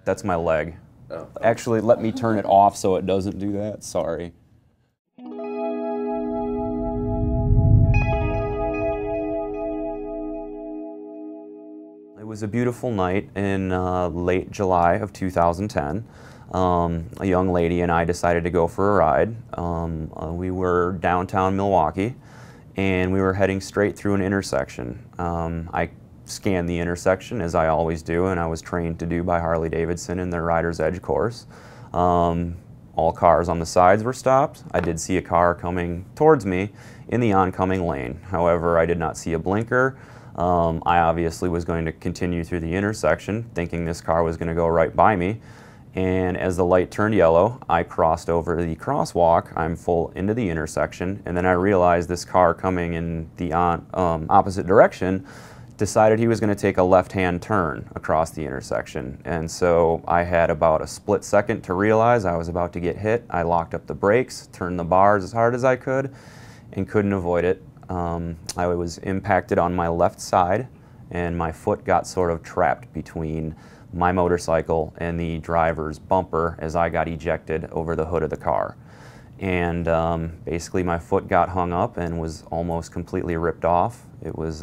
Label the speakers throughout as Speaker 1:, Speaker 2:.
Speaker 1: That's my leg.
Speaker 2: Oh.
Speaker 1: Actually, let me turn it off so it doesn't do that. Sorry. It was a beautiful night in late July of 2010. A young lady and I decided to go for a ride. We were downtown Milwaukee, and we were heading straight through an intersection. I scanned the intersection, as I always do, and I was trained to do by Harley-Davidson in their Rider's Edge course. All cars on the sides were stopped. I did see a car coming towards me in the oncoming lane. However, I did not see a blinker. I obviously was going to continue through the intersection, thinking this car was going to go right by me. And as the light turned yellow, I crossed over the crosswalk. I'm full into the intersection, and then I realized this car coming in the opposite direction decided he was going to take a left-hand turn across the intersection. And so I had about a split second to realize I was about to get hit. I locked up the brakes, turned the bars as hard as I could, and couldn't avoid it. I was impacted on my left side, and my foot got sort of trapped between my motorcycle and the driver's bumper as I got ejected over the hood of the car. And basically my foot got hung up and was almost completely ripped off. It was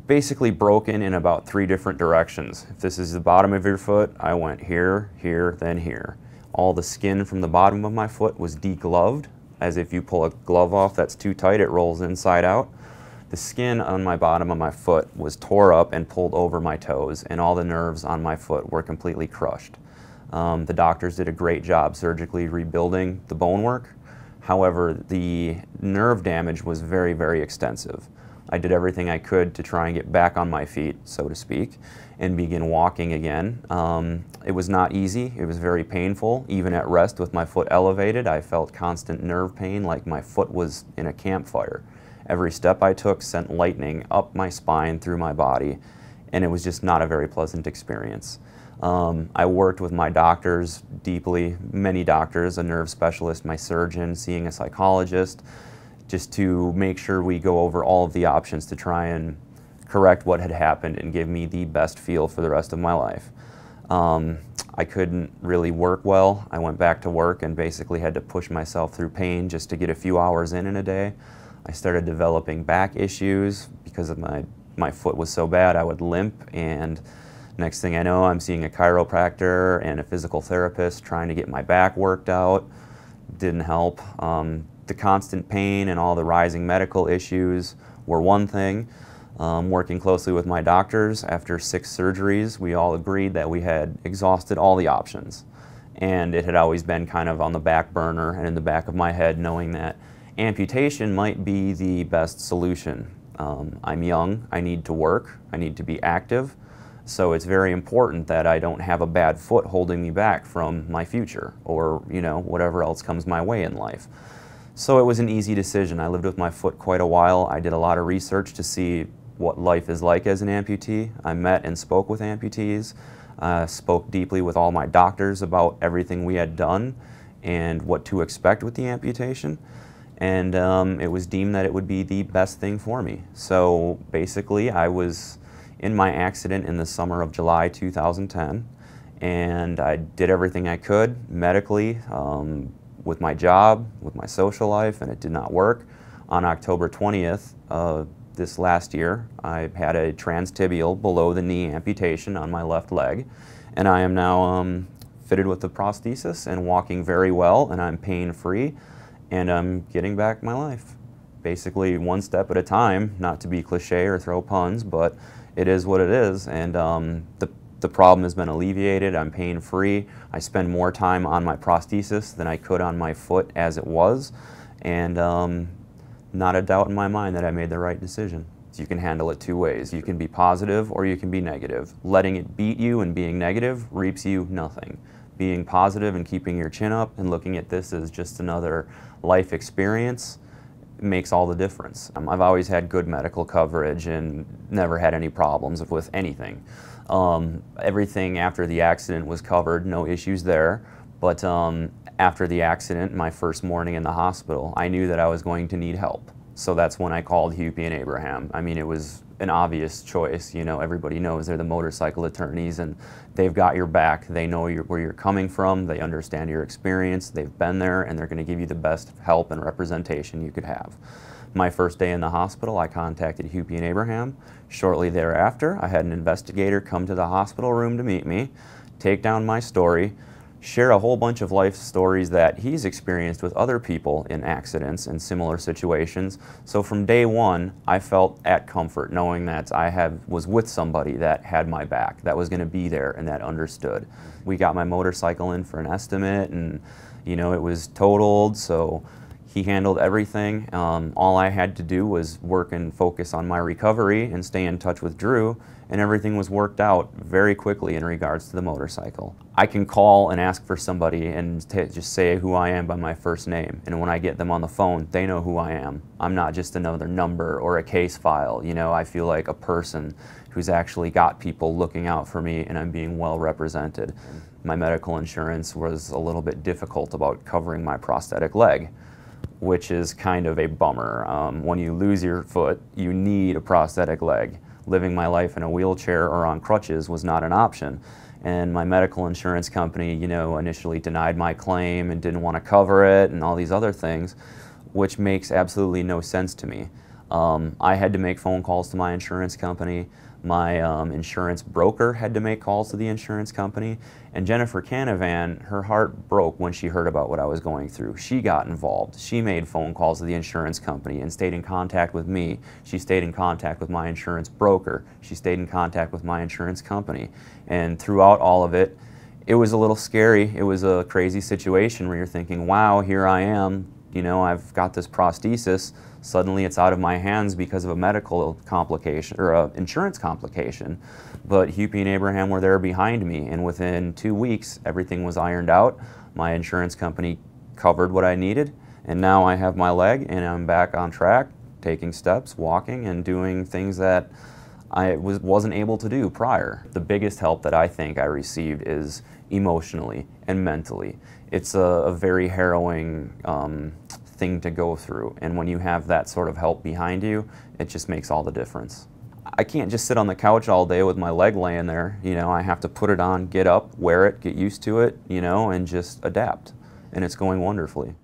Speaker 1: basically broken in about 3 different directions. If this is the bottom of your foot, I went here, here, then here. All the skin from the bottom of my foot was degloved, as if you pull a glove off that's too tight, it rolls inside out. The skin on my bottom of my foot was tore up and pulled over my toes, and all the nerves on my foot were completely crushed. The doctors did a great job surgically rebuilding the bonework. However, the nerve damage was very, very extensive. I did everything I could to try and get back on my feet, so to speak, and begin walking again. It was not easy. It was very painful. Even at rest with my foot elevated, I felt constant nerve pain like my foot was in a campfire. Every step I took sent lightning up my spine through my body, and it was just not a very pleasant experience. I worked with my doctors deeply, many doctors, a nerve specialist, my surgeon, seeing a psychologist, just to make sure we go over all of the options to try and correct what had happened and give me the best feel for the rest of my life. I couldn't really work well. I went back to work and basically had to push myself through pain just to get a few hours in a day. I started developing back issues because of my foot was so bad I would limp, and next thing I know I'm seeing a chiropractor and a physical therapist trying to get my back worked out. Didn't help. The constant pain and all the rising medical issues were one thing. Working closely with my doctors, after 6 surgeries, we all agreed that we had exhausted all the options. And it had always been kind of on the back burner and in the back of my head, knowing that amputation might be the best solution. I'm young, I need to work, I need to be active, so it's very important that I don't have a bad foot holding me back from my future or, you know, whatever else comes my way in life. So it was an easy decision. I lived with my foot quite a while. I did a lot of research to see what life is like as an amputee. I met and spoke with amputees, spoke deeply with all my doctors about everything we had done and what to expect with the amputation. And it was deemed that it would be the best thing for me. So basically I was in my accident in the summer of July 2010, and I did everything I could medically, with my job, with my social life, and it did not work. On October 20th this last year, I had a transtibial below the knee amputation on my left leg, and I am now fitted with the prosthesis and walking very well, and I'm pain-free, and I'm getting back my life. Basically one step at a time, not to be cliche or throw puns, but it is what it is, and the problem has been alleviated. I'm pain-free. I spend more time on my prosthesis than I could on my foot as it was, and not a doubt in my mind that I made the right decision. So you can handle it 2 ways. You can be positive or you can be negative. Letting it beat you and being negative reaps you nothing. Being positive and keeping your chin up and looking at this as just another life experience makes all the difference. I've always had good medical coverage and never had any problems with anything. Everything after the accident was covered, no issues there, but after the accident, my first morning in the hospital, I knew that I was going to need help. So that's when I called Hupy and Abraham. I mean, it was an obvious choice. You know, everybody knows they're the motorcycle attorneys and they've got your back. They know where you're coming from, they understand your experience, they've been there, and they're going to give you the best help and representation you could have. My first day in the hospital, I contacted Hupy and Abraham. Shortly thereafter, I had an investigator come to the hospital room to meet me, take down my story, share a whole bunch of life stories that he's experienced with other people in accidents and similar situations. So from day one, I felt at comfort knowing that I was with somebody that had my back, that was going to be there and that understood. We got my motorcycle in for an estimate, and you know, it was totaled, so he handled everything. All I had to do was work and focus on my recovery and stay in touch with Drew, and everything was worked out very quickly in regards to the motorcycle. I can call and ask for somebody and just say who I am by my first name, and when I get them on the phone, they know who I am. I'm not just another number or a case file. You know, I feel like a person who's actually got people looking out for me, and I'm being well represented. My medical insurance was a little bit difficult about covering my prosthetic leg, which is kind of a bummer. When you lose your foot, you need a prosthetic leg. Living my life in a wheelchair or on crutches was not an option. And my medical insurance company, you know, initially denied my claim and didn't want to cover it and all these other things, which makes absolutely no sense to me. I had to make phone calls to my insurance company. My insurance broker had to make calls to the insurance company. And Jennifer Canavan, her heart broke when she heard about what I was going through. She got involved. She made phone calls to the insurance company and stayed in contact with me. She stayed in contact with my insurance broker. She stayed in contact with my insurance company. And throughout all of it, it was a little scary. It was a crazy situation where you're thinking, wow, here I am. You know, I've got this prosthesis. Suddenly it's out of my hands because of a medical complication or an insurance complication. But Hupy and Abraham were there behind me, and within 2 weeks everything was ironed out. My insurance company covered what I needed, and now I have my leg and I'm back on track, taking steps, walking, and doing things that I wasn't able to do prior. The biggest help that I think I received is emotionally and mentally. It's a very harrowing thing to go through, and when you have that sort of help behind you, it just makes all the difference. I can't just sit on the couch all day with my leg laying there. You know, I have to put it on, get up, wear it, get used to it, you know, and just adapt, and it's going wonderfully.